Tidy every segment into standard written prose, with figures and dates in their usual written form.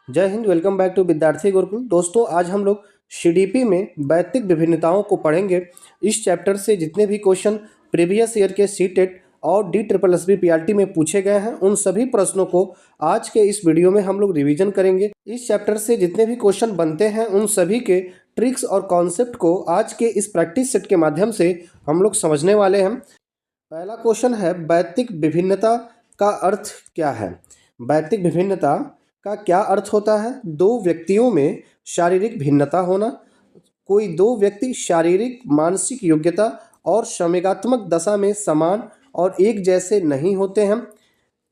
जय Hind. Welcome back to विद्यार्थी गुरुकुल। दोस्तों, आज हम लोग सीडीपी में वैयक्तिक विभिन्नताओं को पढ़ेंगे। इस चैप्टर से जितने भी क्वेश्चन प्रीवियस ईयर के सीटेट और D triple S B PRT में पूछे गए हैं, उन सभी प्रश्नों को आज के इस वीडियो में हम लोग रिवीजन करेंगे। इस चैप्टर से जितने भी क्वेश्चन बनते हैं, उन सभी के ट्रिक्स और कॉन्सेप्ट को आज के इस प्रैक्टिस सेट के माध्यम से हम लोग समझने वाले हैं। पहला क्वेश्चन है, वैयक्तिक विभिन्नता का अर्थ क्या है। वैयक्तिक विभिन्नता का क्या अर्थ होता है? दो व्यक्तियों में शारीरिक भिन्नता होना। कोई दो व्यक्ति शारीरिक, मानसिक योग्यता और संवेगात्मक दशा में समान और एक जैसे नहीं होते हैं।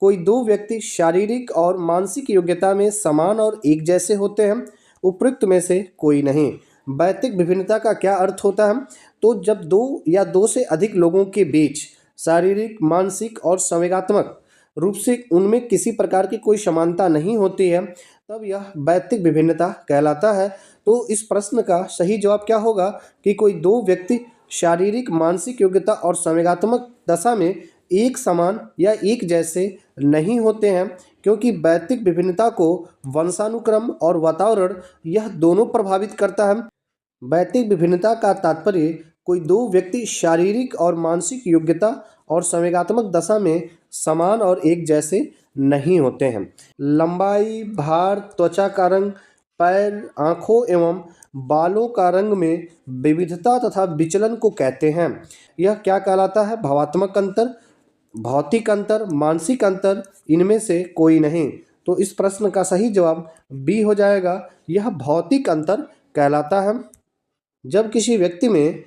कोई दो व्यक्ति शारीरिक और मानसिक योग्यता में समान और एक जैसे होते हैं। उपयुक्त में से कोई नहीं। वैयक्तिक विभिन्नता का क्या अर्थ होता है? तो जब दो या दो से अधिक लोगों के बीच शारीरिक, मानसिक और संवेगात्मक रूप से उनमें किसी प्रकार की कोई समानता नहीं होती है, तब यह वैयक्तिक विभिन्नता कहलाता है। तो इस प्रश्न का सही जवाब क्या होगा कि कोई दो व्यक्ति शारीरिक, मानसिक योग्यता और संवेगात्मक दशा में एक समान या एक जैसे नहीं होते हैं, क्योंकि वैयक्तिक विभिन्नता को वंशानुक्रम और वातावरण यह दोनों प्रभावित करता है। वैयक्तिक विभिन्नता का तात्पर्य कोई दो व्यक्ति शारीरिक और मानसिक योग्यता और संवेगात्मक दशा में समान और एक जैसे नहीं होते हैं। लंबाई, भार, त्वचा का रंग, पैर, आँखों एवं बालों का रंग में विविधता तथा विचलन को कहते हैं। यह क्या कहलाता है? भावात्मक अंतर, भौतिक अंतर, मानसिक अंतर, इनमें से कोई नहीं। तो इस प्रश्न का सही जवाब बी हो जाएगा, यह भौतिक अंतर कहलाता है। जब किसी व्यक्ति में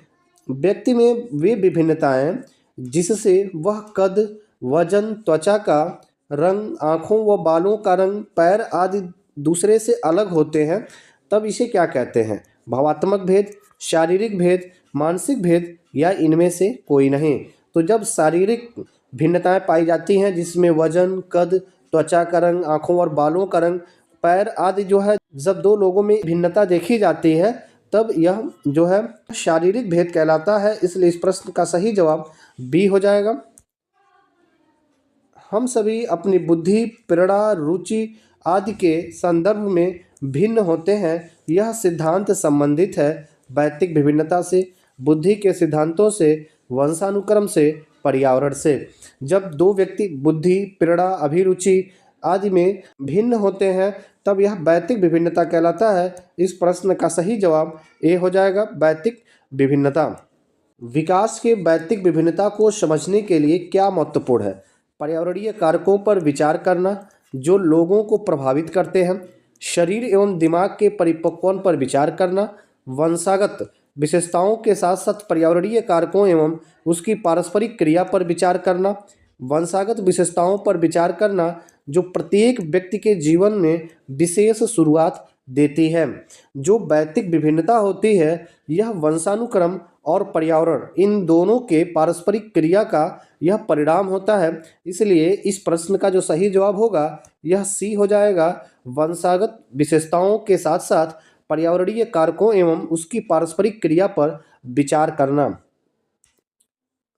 वे विभिन्नताएं जिससे वह कद, वजन, त्वचा का रंग, आँखों व बालों का रंग, पैर आदि दूसरे से अलग होते हैं, तब इसे क्या कहते हैं? भावात्मक भेद, शारीरिक भेद, मानसिक भेद या इनमें से कोई नहीं। तो जब शारीरिक भिन्नताएं पाई जाती हैं जिसमें वजन, कद, त्वचा का रंग, आँखों और बालों का रंग, पैर आदि जो है, जब दो लोगों में भिन्नता देखी जाती है, तब यह जो है शारीरिक भेद कहलाता है। इसलिए इस प्रश्न का सही जवाब बी हो जाएगा। हम सभी अपनी बुद्धि, प्रेरणा, रुचि आदि के संदर्भ में भिन्न होते हैं। यह सिद्धांत संबंधित है वैयक्तिक विभिन्नता से, बुद्धि के सिद्धांतों से, वंशानुक्रम से, पर्यावरण से। जब दो व्यक्ति बुद्धि, प्रेरणा, अभिरुचि आदि में भिन्न होते हैं, तब यह वैयक्तिक विभिन्नता कहलाता है। इस प्रश्न का सही जवाब ए हो जाएगा, वैयक्तिक विभिन्नता। विकास के वैयक्तिक विभिन्नता को समझने के लिए क्या महत्वपूर्ण है? पर्यावरणीय कारकों पर विचार करना जो लोगों को प्रभावित करते हैं, शरीर एवं दिमाग के परिपक्वन पर विचार करना, वंशागत विशेषताओं के साथ साथ पर्यावरणीय कारकों एवं उसकी पारस्परिक क्रिया पर विचार करना, वंशागत विशेषताओं पर विचार करना जो प्रत्येक व्यक्ति के जीवन में विशेष शुरुआत देती है। जो वैयक्तिक विभिन्नता होती है, यह वंशानुक्रम और पर्यावरण इन दोनों के पारस्परिक क्रिया का यह परिणाम होता है। इसलिए इस प्रश्न का जो सही जवाब होगा यह सी हो जाएगा, वंशागत विशेषताओं के साथ साथ पर्यावरणीय कारकों एवं उसकी पारस्परिक क्रिया पर विचार करना।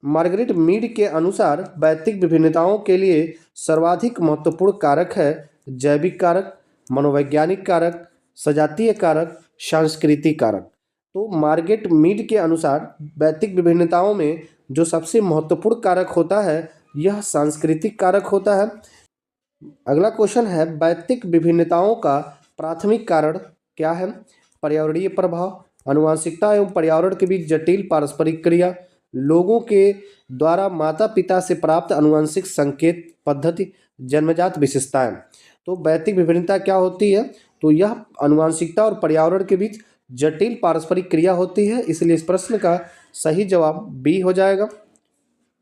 मार्गरेट मीड के अनुसार वैयक्तिक विभिन्नताओं के लिए सर्वाधिक महत्वपूर्ण कारक है जैविक कारक, मनोवैज्ञानिक कारक, सजातीय कारक, सांस्कृतिक कारक। तो मार्गरेट मीड के अनुसार वैयक्तिक विभिन्नताओं में जो सबसे महत्वपूर्ण कारक होता है, यह सांस्कृतिक कारक होता है। अगला क्वेश्चन है, वैयक्तिक विभिन्नताओं का प्राथमिक कारण क्या है? पर्यावरणीय प्रभाव, आनुवंशिकता एवं पर्यावरण के बीच जटिल पारस्परिक क्रिया, लोगों के द्वारा माता पिता से प्राप्त आनुवंशिक संकेत पद्धति, जन्मजात विशेषताएं। तो वैयक्तिक विभिन्नता क्या होती है? तो यह आनुवंशिकता और पर्यावरण के बीच जटिल पारस्परिक क्रिया होती है। इसलिए इस प्रश्न का सही जवाब बी हो जाएगा।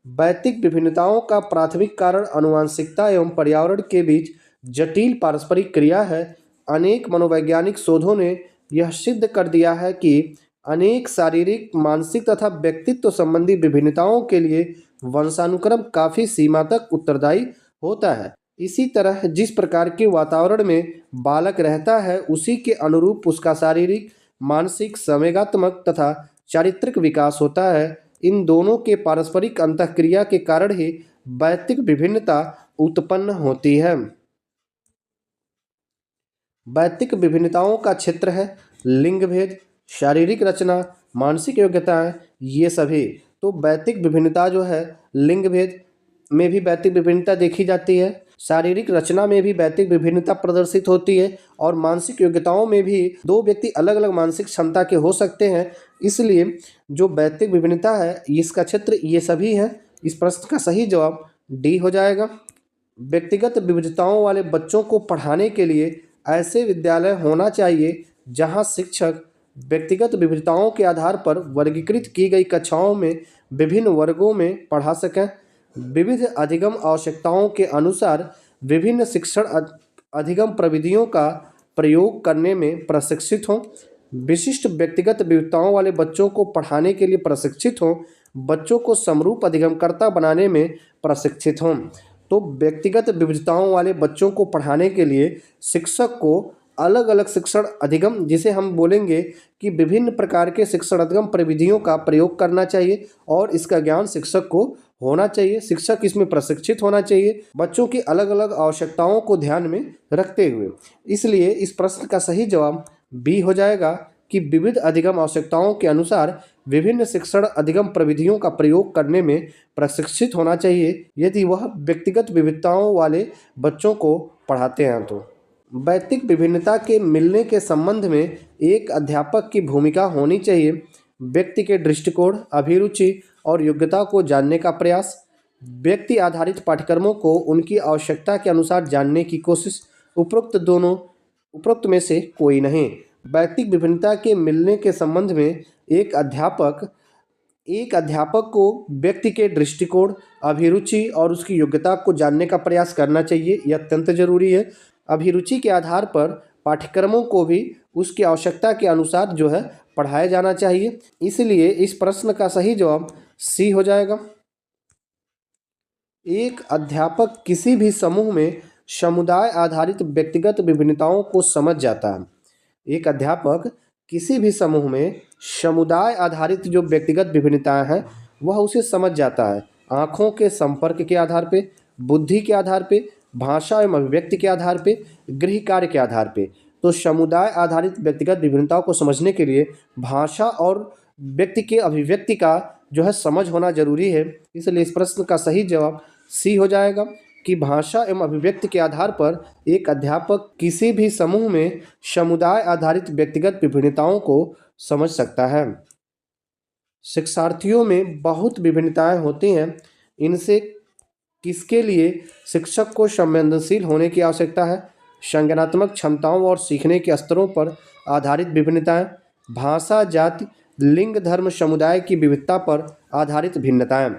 वैयक्तिक विभिन्नताओं का प्राथमिक कारण आनुवंशिकता एवं पर्यावरण के बीच जटिल पारस्परिक क्रिया है। अनेक मनोवैज्ञानिक शोधों ने यह सिद्ध कर दिया है कि अनेक शारीरिक, मानसिक तथा व्यक्तित्व संबंधी विभिन्नताओं के लिए वंशानुक्रम काफ़ी सीमा तक उत्तरदायी होता है। इसी तरह जिस प्रकार के वातावरण में बालक रहता है, उसी के अनुरूप उसका शारीरिक, मानसिक, संवेगात्मक तथा चारित्रिक विकास होता है। इन दोनों के पारस्परिक अंतःक्रिया के कारण ही वैयक्तिक विभिन्नता उत्पन्न होती है। वैयक्तिक विभिन्नताओं का क्षेत्र है लिंग भेद, शारीरिक रचना, मानसिक योग्यताएं, ये सभी। तो वैयक्तिक विभिन्नता जो है, लिंग भेद में भी वैयक्तिक विभिन्नता देखी जाती है, शारीरिक रचना में भी वैयक्तिक विभिन्नता प्रदर्शित होती है और मानसिक योग्यताओं में भी दो व्यक्ति अलग अलग मानसिक क्षमता के हो सकते हैं। इसलिए जो वैयक्तिक विभिन्नता है इसका क्षेत्र ये सभी है। इस प्रश्न का सही जवाब डी हो जाएगा। व्यक्तिगत विविधताओं वाले बच्चों को पढ़ाने के लिए ऐसे विद्यालय होना चाहिए जहां शिक्षक व्यक्तिगत विविधताओं के आधार पर वर्गीकृत की गई कक्षाओं में विभिन्न वर्गों में पढ़ा सकें। विविध अधिगम आवश्यकताओं के अनुसार विभिन्न शिक्षण अधिगम प्रविधियों का प्रयोग करने में प्रशिक्षित हों। विशिष्ट व्यक्तिगत विविधताओं वाले बच्चों को पढ़ाने के लिए प्रशिक्षित हों। बच्चों को समरूप अधिगमकर्ता बनाने में प्रशिक्षित हों। तो व्यक्तिगत विविधताओं वाले बच्चों को पढ़ाने के लिए शिक्षक को अलग अलग शिक्षण अधिगम, जिसे हम बोलेंगे कि विभिन्न प्रकार के शिक्षण अधिगम प्रविधियों का प्रयोग करना चाहिए और इसका ज्ञान शिक्षक को होना चाहिए। शिक्षक इसमें प्रशिक्षित होना चाहिए बच्चों की अलग अलग आवश्यकताओं को ध्यान में रखते हुए। इसलिए इस प्रश्न का सही जवाब बी हो जाएगा कि विविध अधिगम आवश्यकताओं के अनुसार विभिन्न शिक्षण अधिगम प्रविधियों का प्रयोग करने में प्रशिक्षित होना चाहिए यदि वह व्यक्तिगत विविधताओं वाले बच्चों को पढ़ाते हैं। तो वैयक्तिक विभिन्नता के मिलने के संबंध में एक अध्यापक की भूमिका होनी चाहिए। व्यक्ति के दृष्टिकोण, अभिरुचि और योग्यता को जानने का प्रयास, व्यक्ति आधारित पाठ्यक्रमों को उनकी आवश्यकता के अनुसार जानने की कोशिश, उपरोक्त में से कोई नहीं। वैयक्तिक विभिन्नता के मिलने के संबंध में एक अध्यापक को व्यक्ति के दृष्टिकोण, अभिरुचि और उसकी योग्यता को जानने का प्रयास करना चाहिए। यह अत्यंत जरूरी है। अभिरुचि के आधार पर पाठ्यक्रमों को भी उसकी आवश्यकता के अनुसार जो है पढ़ाया जाना चाहिए। इसलिए इस प्रश्न का सही जवाब सी हो जाएगा। एक अध्यापक किसी भी समूह में समुदाय आधारित व्यक्तिगत विभिन्नताओं को समझ जाता है। एक अध्यापक किसी भी समूह में समुदाय आधारित जो व्यक्तिगत विभिन्नताएं हैं वह उसे समझ जाता है। आँखों के संपर्क के आधार पे, बुद्धि के आधार पे, भाषा एवं अभिव्यक्ति के आधार पे, गृह कार्य के आधार पे। तो समुदाय आधारित व्यक्तिगत विभिन्नताओं को समझने के लिए भाषा और व्यक्ति के अभिव्यक्ति का जो है समझ होना जरूरी है। इसलिए इस प्रश्न का सही जवाब सी हो जाएगा कि भाषा एवं अभिव्यक्ति के आधार पर एक अध्यापक किसी भी समूह में समुदाय आधारित व्यक्तिगत विभिन्नताओं को समझ सकता है। शिक्षार्थियों में बहुत विभिन्नताएं होती हैं। इनसे किसके लिए शिक्षक को संवेदनशील होने की आवश्यकता है? संज्ञानात्मक क्षमताओं और सीखने के स्तरों पर आधारित विभिन्नताएं, भाषा, जाति, लिंग, धर्म, समुदाय की विविधता पर आधारित भिन्नताएं।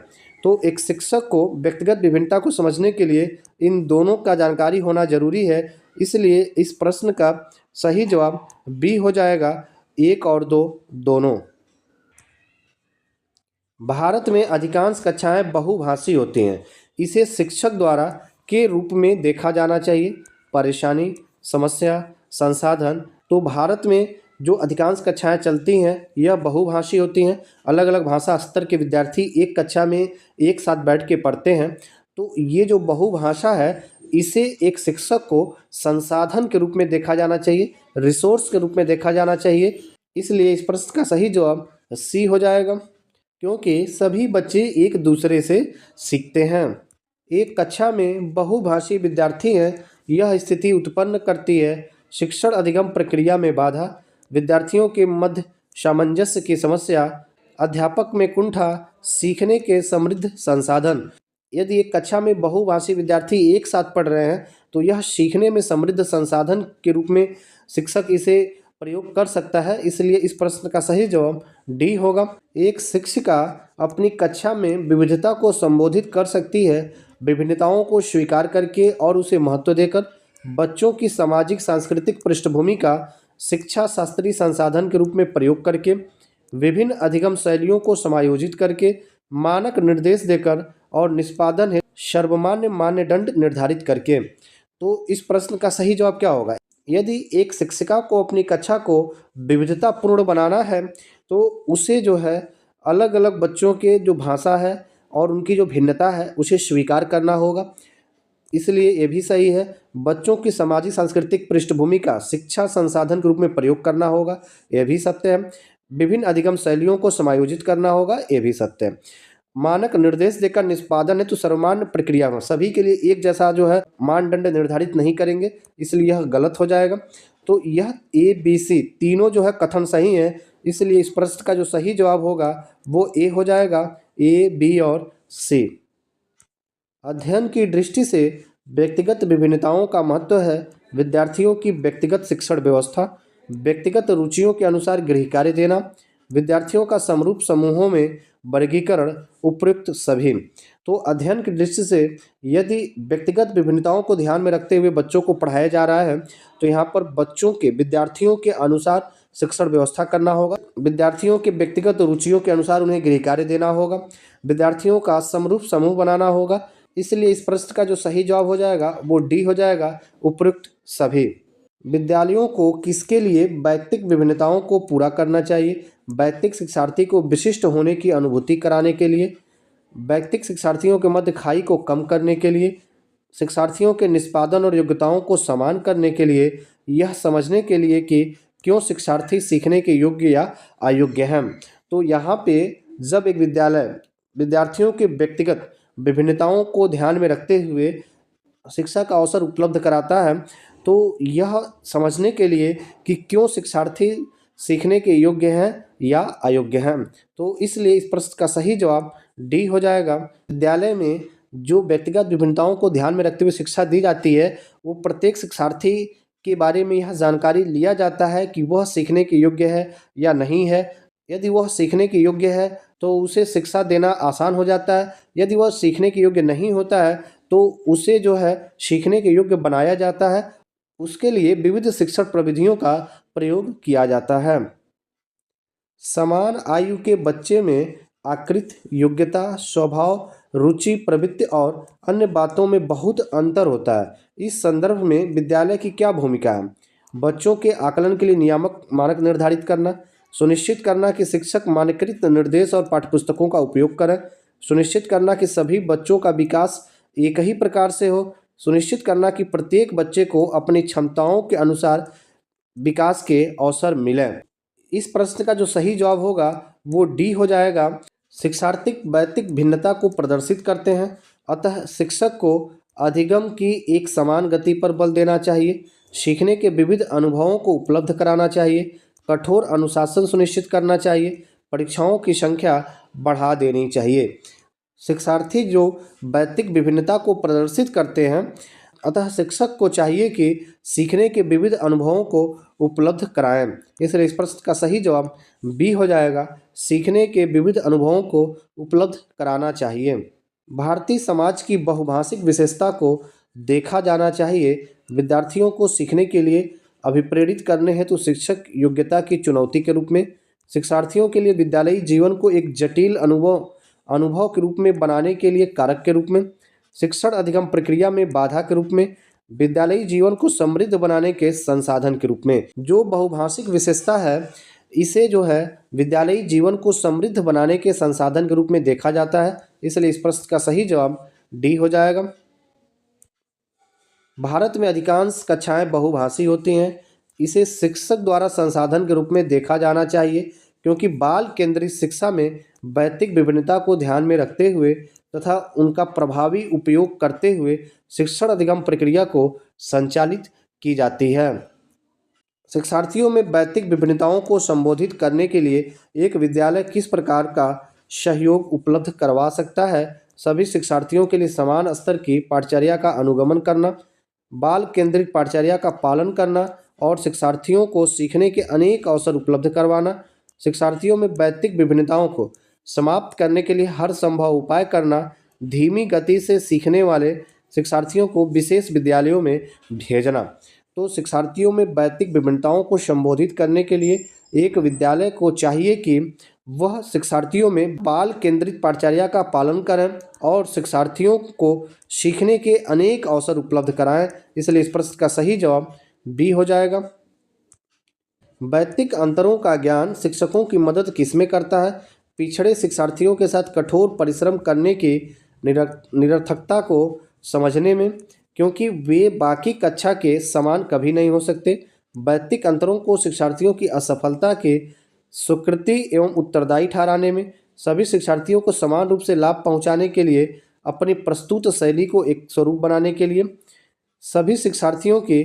तो एक शिक्षक को व्यक्तिगत विभिन्नता को समझने के लिए इन दोनों का जानकारी होना जरूरी है। इसलिए इस प्रश्न का सही जवाब बी हो जाएगा, 1 और 2 दोनों। भारत में अधिकांश कक्षाएं बहुभाषी होती हैं। इसे शिक्षक द्वारा के रूप में देखा जाना चाहिए। परेशानी, समस्या, संसाधन। तो भारत में जो अधिकांश कक्षाएं चलती हैं यह बहुभाषी होती हैं। अलग अलग भाषा स्तर के विद्यार्थी एक कक्षा में एक साथ बैठ के पढ़ते हैं। तो ये जो बहुभाषा है इसे एक शिक्षक को संसाधन के रूप में देखा जाना चाहिए, रिसोर्स के रूप में देखा जाना चाहिए। इसलिए इस प्रश्न का सही जवाब सी हो जाएगा, क्योंकि सभी बच्चे एक दूसरे से सीखते हैं। एक कक्षा में बहुभाषी विद्यार्थी हैं, यह स्थिति उत्पन्न करती है शिक्षण अधिगम प्रक्रिया में बाधा, विद्यार्थियों के मध्य सामंजस्य की समस्या, अध्यापक में कुंठा, सीखने के समृद्ध संसाधन। यदि एक कक्षा में बहुभाषी विद्यार्थी एक साथ पढ़ रहे हैं तो यह सीखने में समृद्ध संसाधन के रूप में शिक्षक इसे प्रयोग कर सकता है। इसलिए इस प्रश्न का सही जवाब डी होगा। एक शिक्षिका अपनी कक्षा में विविधता को संबोधित कर सकती है, विभिन्नताओं को स्वीकार करके और उसे महत्व देकर। बच्चों की सामाजिक सांस्कृतिक पृष्ठभूमि का शिक्षा शास्त्रीय संसाधन के रूप में प्रयोग करके, विभिन्न अधिगम शैलियों को समायोजित करके, मानक निर्देश देकर और निष्पादन हेतु सर्वमान्य मानदंड निर्धारित करके। तो इस प्रश्न का सही जवाब क्या होगा? यदि एक शिक्षिका को अपनी कक्षा को विविधतापूर्ण बनाना है तो उसे जो है अलग अलग बच्चों के जो भाषा है और उनकी जो भिन्नता है उसे स्वीकार करना होगा। इसलिए ये भी सही है। बच्चों की सामाजिक सांस्कृतिक पृष्ठभूमि का शिक्षा संसाधन के रूप में प्रयोग करना होगा, यह भी सत्य है। विभिन्न अधिगम शैलियों को समायोजित करना होगा, ये भी सत्य है। मानक निर्देश देकर निष्पादन है तो सर्वमान्य प्रक्रिया में सभी के लिए एक जैसा जो है मानदंड निर्धारित नहीं करेंगे, इसलिए यह गलत हो जाएगा। तो यह ए बी सी तीनों जो है कथन सही है, इसलिए इस प्रश्न का जो सही जवाब होगा वो ए हो जाएगा, ए बी और सी। अध्ययन की दृष्टि से व्यक्तिगत विभिन्नताओं का महत्व है। विद्यार्थियों की व्यक्तिगत शिक्षण व्यवस्था, व्यक्तिगत रुचियों के अनुसार गृह कार्य देना, विद्यार्थियों का समरूप समूहों में वर्गीकरण, उपयुक्त सभी। तो अध्ययन की दृष्टि से यदि व्यक्तिगत विभिन्नताओं को ध्यान में रखते हुए बच्चों को पढ़ाया जा रहा है तो यहाँ पर बच्चों के विद्यार्थियों के अनुसार शिक्षण व्यवस्था करना होगा, विद्यार्थियों के व्यक्तिगत रुचियों के अनुसार उन्हें गृह कार्य देना होगा, विद्यार्थियों का समरूप समूह बनाना होगा। इसलिए इस प्रश्न का जो सही जवाब हो जाएगा वो डी हो जाएगा, उपयुक्त सभी। विद्यालयों को किसके लिए वैयक्तिक विभिन्नताओं को पूरा करना चाहिए? वैयक्तिक शिक्षार्थी को विशिष्ट होने की अनुभूति कराने के लिए, वैयक्तिक शिक्षार्थियों के मध्य खाई को कम करने के लिए, शिक्षार्थियों के निष्पादन और योग्यताओं को समान करने के लिए, यह समझने के लिए कि क्यों शिक्षार्थी सीखने के योग्य या अयोग्य हैं। तो यहाँ पे जब एक विद्यालय विद्यार्थियों के व्यक्तिगत विभिन्नताओं को ध्यान में रखते हुए शिक्षा का अवसर उपलब्ध कराता है तो यह समझने के लिए कि क्यों शिक्षार्थी सीखने के योग्य हैं या अयोग्य हैं। तो इसलिए इस प्रश्न का सही जवाब डी हो जाएगा। विद्यालय में जो व्यक्तिगत विभिन्नताओं को ध्यान में रखते हुए शिक्षा दी जाती है वो प्रत्येक शिक्षार्थी के बारे में यह जानकारी लिया जाता है कि वह सीखने के योग्य है या नहीं है। यदि वह सीखने के योग्य है तो उसे शिक्षा देना आसान हो जाता है, यदि वह सीखने के योग्य नहीं होता है तो उसे जो है सीखने के योग्य बनाया जाता है। उसके लिए विविध शिक्षण प्रविधियों का प्रयोग किया जाता है। समान आयु के बच्चे में आकृति, योग्यता, स्वभाव, रुचि, प्रवृत्ति और अन्य बातों में बहुत अंतर होता है। इस संदर्भ में विद्यालय की क्या भूमिका है? बच्चों के आकलन के लिए नियामक मानक निर्धारित करना, सुनिश्चित करना कि शिक्षक मानकीकृत निर्देश और पाठ्यपुस्तकों का उपयोग करें, सुनिश्चित करना कि सभी बच्चों का विकास एक ही प्रकार से हो, सुनिश्चित करना कि प्रत्येक बच्चे को अपनी क्षमताओं के अनुसार विकास के अवसर मिलें। इस प्रश्न का जो सही जवाब होगा वो डी हो जाएगा। शिक्षार्थी वैयक्तिक भिन्नता को प्रदर्शित करते हैं, अतः शिक्षक को अधिगम की एक समान गति पर बल देना चाहिए, सीखने के विविध अनुभवों को उपलब्ध कराना चाहिए, कठोर अनुशासन सुनिश्चित करना चाहिए, परीक्षाओं की संख्या बढ़ा देनी चाहिए। शिक्षार्थी जो वैयक्तिक विभिन्नता को प्रदर्शित करते हैं अतः शिक्षक को चाहिए कि सीखने के विविध अनुभवों को उपलब्ध कराएं। इसलिए इस प्रश्न का सही जवाब बी हो जाएगा, सीखने के विविध अनुभवों को उपलब्ध कराना चाहिए। भारतीय समाज की बहुभाषिक विशेषता को देखा जाना चाहिए। विद्यार्थियों को सीखने के लिए अभिप्रेरित करने हेतु शिक्षक योग्यता की चुनौती के रूप में, शिक्षार्थियों के लिए विद्यालयी जीवन को एक जटिल अनुभव के रूप में बनाने के लिए कारक के रूप में, शिक्षण अधिगम प्रक्रिया में बाधा के रूप में, विद्यालयी जीवन को समृद्ध बनाने के संसाधन के रूप में। जो बहुभाषिक विशेषता है इसे जो है विद्यालयी जीवन को समृद्ध बनाने के संसाधन के रूप में देखा जाता है, इसलिए इस प्रश्न का सही जवाब डी हो जाएगा। भारत में अधिकांश कक्षाएं बहुभाषी होती हैं। इसे शिक्षक द्वारा संसाधन के रूप में देखा जाना चाहिए क्योंकि बाल केंद्रित शिक्षा में वैयक्तिक विभिन्नता को ध्यान में रखते हुए तथा उनका प्रभावी उपयोग करते हुए शिक्षण अधिगम प्रक्रिया को संचालित की जाती है। शिक्षार्थियों में वैयक्तिक विभिन्नताओं को संबोधित करने के लिए एक विद्यालय किस प्रकार का सहयोग उपलब्ध करवा सकता है? सभी शिक्षार्थियों के लिए समान स्तर की पाठचर्या का अनुगमन करना, बाल केंद्रित पाठचर्या का पालन करना और शिक्षार्थियों को सीखने के अनेक अवसर उपलब्ध करवाना, शिक्षार्थियों में वैयक्तिक विभिन्नताओं को समाप्त करने के लिए हर संभव उपाय करना, धीमी गति से सीखने वाले शिक्षार्थियों को विशेष विद्यालयों में भेजना। तो शिक्षार्थियों में वैयक्तिक विभिन्नताओं को संबोधित करने के लिए एक विद्यालय को चाहिए कि वह शिक्षार्थियों में बाल केंद्रित पाठचर्या का पालन करें और शिक्षार्थियों को सीखने के अनेक अवसर उपलब्ध कराएं। इसलिए इस प्रश्न का सही जवाब बी हो जाएगा। वैयक्तिक अंतरों का ज्ञान शिक्षकों की मदद किसमें करता है? पिछड़े शिक्षार्थियों के साथ कठोर परिश्रम करने की निरर्थकता को समझने में, क्योंकि वे बाकी कक्षा के समान कभी नहीं हो सकते। वैयक्तिक अंतरों को शिक्षार्थियों की असफलता के स्वीकृति एवं उत्तरदायी ठहराने में, सभी शिक्षार्थियों को समान रूप से लाभ पहुंचाने के लिए, अपनी प्रस्तुत शैली को एक स्वरूप बनाने के लिए, सभी शिक्षार्थियों के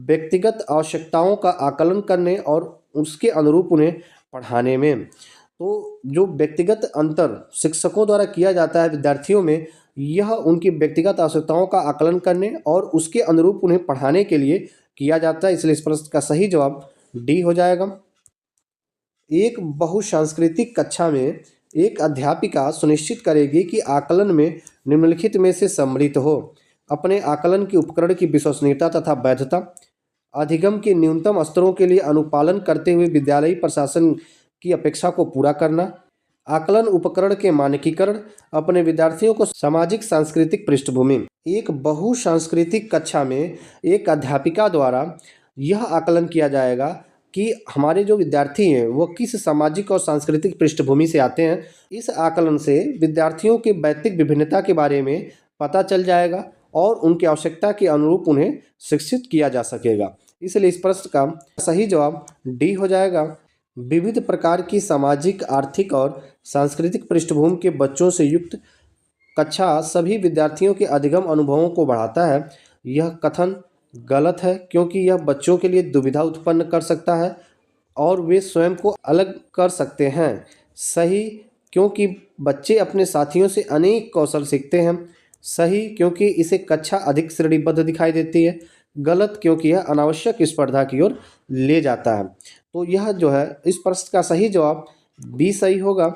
व्यक्तिगत आवश्यकताओं का आकलन करने और उसके अनुरूप उन्हें पढ़ाने में। तो जो व्यक्तिगत अंतर शिक्षकों द्वारा किया जाता है विद्यार्थियों में, यह उनकी व्यक्तिगत आवश्यकताओं का आकलन करने और उसके अनुरूप उन्हें पढ़ाने के लिए किया जाता है। इसलिए इस प्रश्न का सही जवाब डी हो जाएगा। एक बहुसांस्कृतिक कक्षा में एक अध्यापिका सुनिश्चित करेगी कि आकलन में निम्नलिखित में से सम्मिलित हो: अपने आकलन के उपकरण की विश्वसनीयता तथा वैधता, अधिगम के न्यूनतम स्तरों के लिए अनुपालन करते हुए विद्यालयी प्रशासन की अपेक्षा को पूरा करना, आकलन उपकरण के मानकीकरण, अपने विद्यार्थियों को सामाजिक सांस्कृतिक पृष्ठभूमि। एक बहुसांस्कृतिक कक्षा में एक अध्यापिका द्वारा यह आकलन किया जाएगा कि हमारे जो विद्यार्थी हैं वो किस सामाजिक और सांस्कृतिक पृष्ठभूमि से आते हैं। इस आकलन से विद्यार्थियों के वैयक्तिक विभिन्नता के बारे में पता चल जाएगा और उनकी आवश्यकता के अनुरूप उन्हें शिक्षित किया जा सकेगा। इसलिए इस प्रश्न का सही जवाब डी हो जाएगा। विविध प्रकार की सामाजिक, आर्थिक और सांस्कृतिक पृष्ठभूमि के बच्चों से युक्त कक्षा सभी विद्यार्थियों के अधिगम अनुभवों को बढ़ाता है। यह कथन गलत है क्योंकि यह बच्चों के लिए दुविधा उत्पन्न कर सकता है और वे स्वयं को अलग कर सकते हैं। सही, क्योंकि बच्चे अपने साथियों से अनेक कौशल सीखते हैं। सही, क्योंकि इसे कक्षा अधिक श्रेणीबद्ध दिखाई देती है। गलत, क्योंकि यह अनावश्यक स्पर्धा की ओर ले जाता है। तो यह जो है इस प्रश्न का सही जवाब बी सही होगा।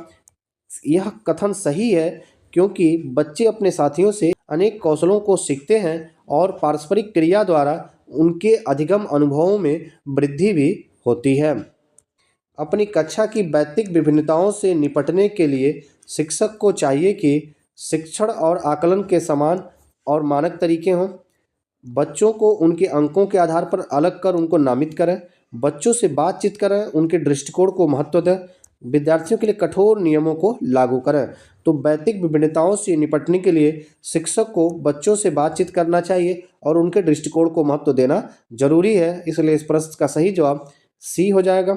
यह कथन सही है क्योंकि बच्चे अपने साथियों से अनेक कौशलों को सीखते हैं और पारस्परिक क्रिया द्वारा उनके अधिगम अनुभवों में वृद्धि भी होती है। अपनी कक्षा की वैयक्तिक विभिन्नताओं से निपटने के लिए शिक्षक को चाहिए कि शिक्षण और आकलन के समान और मानक तरीके हों। बच्चों को उनके अंकों के आधार पर अलग कर उनको नामित करें। बच्चों से बातचीत करें, उनके दृष्टिकोण को महत्व दें। विद्यार्थियों के लिए कठोर नियमों को लागू करें। तो वैयक्तिक विभिन्नताओं से निपटने के लिए शिक्षक को बच्चों से बातचीत करना चाहिए और उनके दृष्टिकोण को महत्व देना जरूरी है। इसलिए इस प्रश्न का सही जवाब सी हो जाएगा।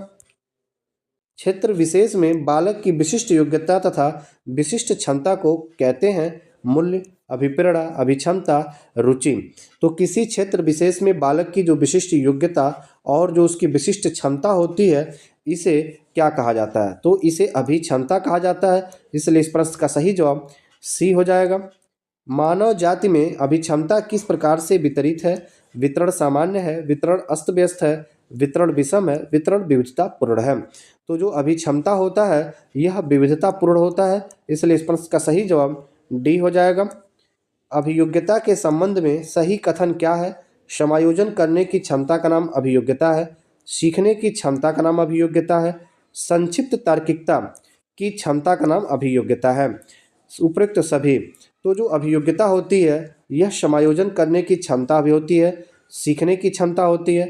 क्षेत्र विशेष में बालक की विशिष्ट योग्यता तथा विशिष्ट क्षमता को कहते हैं मूल्य, अभिप्रेरणा, अभिक्षमता, रुचि। तो किसी क्षेत्र विशेष में बालक की जो विशिष्ट योग्यता और जो उसकी विशिष्ट क्षमता होती है, इसे क्या कहा जाता है? तो इसे अभिक्षमता कहा जाता है। इसलिए इस प्रश्न का सही जवाब सी हो जाएगा। मानव जाति में अभिक्षमता किस प्रकार से वितरित है? वितरण सामान्य है, वितरण अस्त व्यस्त है, वितरण विषम है, वितरण विविधतापूर्ण है। तो जो अभिक्षमता होता है यह विविधतापूर्ण होता है। इसलिए इस प्रश्न का सही जवाब डी हो जाएगा। अभियोग्यता के संबंध में सही कथन क्या है? समायोजन करने की क्षमता का नाम अभियोग्यता है। सीखने की क्षमता का नाम अभियोग्यता है। संक्षिप्त तार्किकता की क्षमता का नाम अभियोग्यता है। उपयुक्त सभी। तो जो अभियोग्यता होती है यह समायोजन करने की क्षमता भी होती है, सीखने की क्षमता होती है,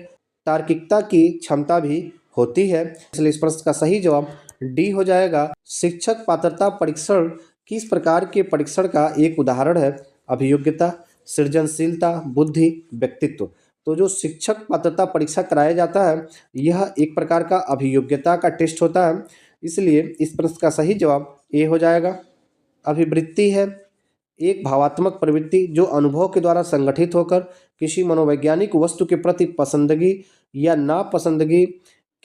तार्किकता की क्षमता भी होती है। इसलिए इस प्रश्न का सही जवाब डी हो जाएगा। शिक्षक पात्रता परीक्षण किस प्रकार के परीक्षण का एक उदाहरण है? अभियोग्यता, सृजनशीलता, बुद्धि, व्यक्तित्व। तो जो शिक्षक पात्रता परीक्षा कराया जाता है यह एक प्रकार का अभियोग्यता का टेस्ट होता है। इसलिए इस प्रश्न का सही जवाब ए हो जाएगा। अभिवृत्ति है एक भावात्मक प्रवृत्ति जो अनुभव के द्वारा संगठित होकर किसी मनोवैज्ञानिक वस्तु के प्रति पसंदगी या नापसंदगी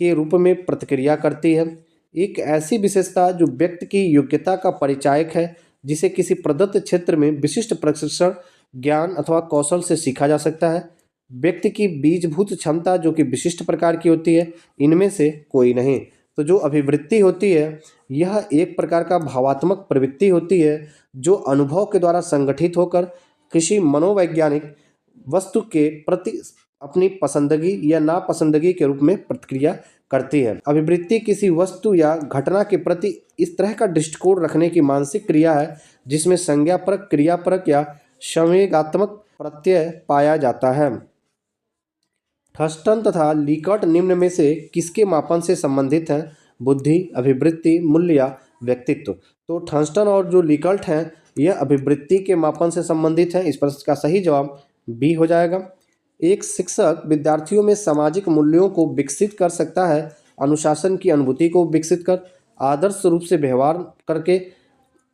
के रूप में प्रतिक्रिया करती है। एक ऐसी विशेषता जो व्यक्ति की योग्यता का परिचायक है, जिसे किसी प्रदत्त क्षेत्र में विशिष्ट प्रशिक्षण, ज्ञान अथवा कौशल से सीखा जा सकता है। व्यक्ति की बीजभूत क्षमता जो कि विशिष्ट प्रकार की होती है, इनमें से कोई नहीं। तो जो अभिवृत्ति होती है यह एक प्रकार का भावात्मक प्रवृत्ति होती है जो अनुभव के द्वारा संगठित होकर किसी मनोवैज्ञानिक वस्तु के प्रति अपनी पसंदगी या नापसंदगी के रूप में प्रतिक्रिया करती है। अभिवृत्ति किसी वस्तु या घटना के प्रति इस तरह का दृष्टिकोण रखने की मानसिक क्रिया है जिसमें संज्ञापरक, क्रियापरक या संवेगात्मक प्रत्यय पाया जाता है। थर्स्टन तथा लिकर्ट निम्न में से किसके मापन से संबंधित हैं? बुद्धि, अभिवृत्ति, मूल्य या व्यक्तित्व। तो थर्स्टन और जो लिकर्ट हैं यह अभिवृत्ति के मापन से संबंधित हैं। इस प्रश्न का सही जवाब बी हो जाएगा। एक शिक्षक विद्यार्थियों में सामाजिक मूल्यों को विकसित कर सकता है, अनुशासन की अनुभूति को विकसित कर, आदर्श रूप से व्यवहार करके,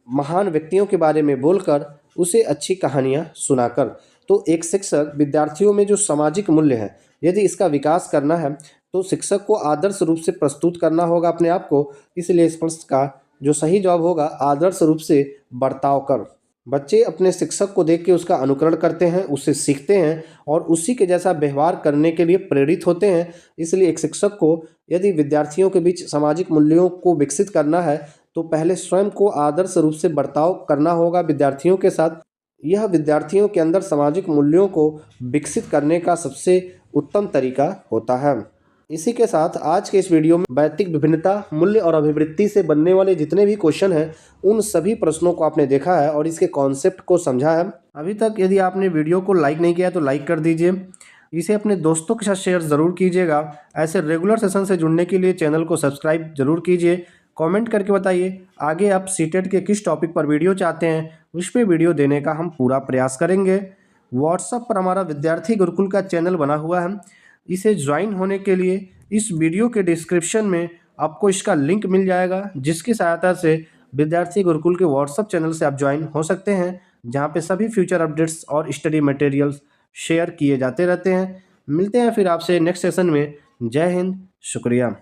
महान व्यक्तियों के बारे में बोलकर, उसे अच्छी कहानियाँ सुनाकर। तो एक शिक्षक विद्यार्थियों में जो सामाजिक मूल्य है, यदि इसका विकास करना है तो शिक्षक को आदर्श रूप से प्रस्तुत करना होगा अपने आप को। इसलिए इस प्रश्न का जो सही जवाब होगा आदर्श रूप से बर्ताव कर। बच्चे अपने शिक्षक को देख के उसका अनुकरण करते हैं, उससे सीखते हैं और उसी के जैसा व्यवहार करने के लिए प्रेरित होते हैं। इसलिए एक शिक्षक को यदि विद्यार्थियों के बीच सामाजिक मूल्यों को विकसित करना है तो पहले स्वयं को आदर्श रूप से बर्ताव करना होगा विद्यार्थियों के साथ। यह विद्यार्थियों के अंदर सामाजिक मूल्यों को विकसित करने का सबसे उत्तम तरीका होता है। इसी के साथ आज के इस वीडियो में वैयक्तिक विभिन्नता, मूल्य और अभिवृत्ति से बनने वाले जितने भी क्वेश्चन हैं उन सभी प्रश्नों को आपने देखा है और इसके कॉन्सेप्ट को समझा है। अभी तक यदि आपने वीडियो को लाइक नहीं किया तो लाइक कर दीजिए, इसे अपने दोस्तों के साथ शेयर ज़रूर कीजिएगा। ऐसे रेगुलर सेशन से जुड़ने के लिए चैनल को सब्सक्राइब जरूर कीजिए। कमेंट करके बताइए आगे आप सीटेट के किस टॉपिक पर वीडियो चाहते हैं, उस पर वीडियो देने का हम पूरा प्रयास करेंगे। व्हाट्सएप पर हमारा विद्यार्थी गुरुकुल का चैनल बना हुआ है, इसे ज्वाइन होने के लिए इस वीडियो के डिस्क्रिप्शन में आपको इसका लिंक मिल जाएगा, जिसकी सहायता से विद्यार्थी गुरुकुल के व्हाट्सएप चैनल से आप ज्वाइन हो सकते हैं, जहां पे सभी फ्यूचर अपडेट्स और स्टडी मटेरियल्स शेयर किए जाते रहते हैं। मिलते हैं फिर आपसे नेक्स्ट सेशन में। जय हिंद, शुक्रिया।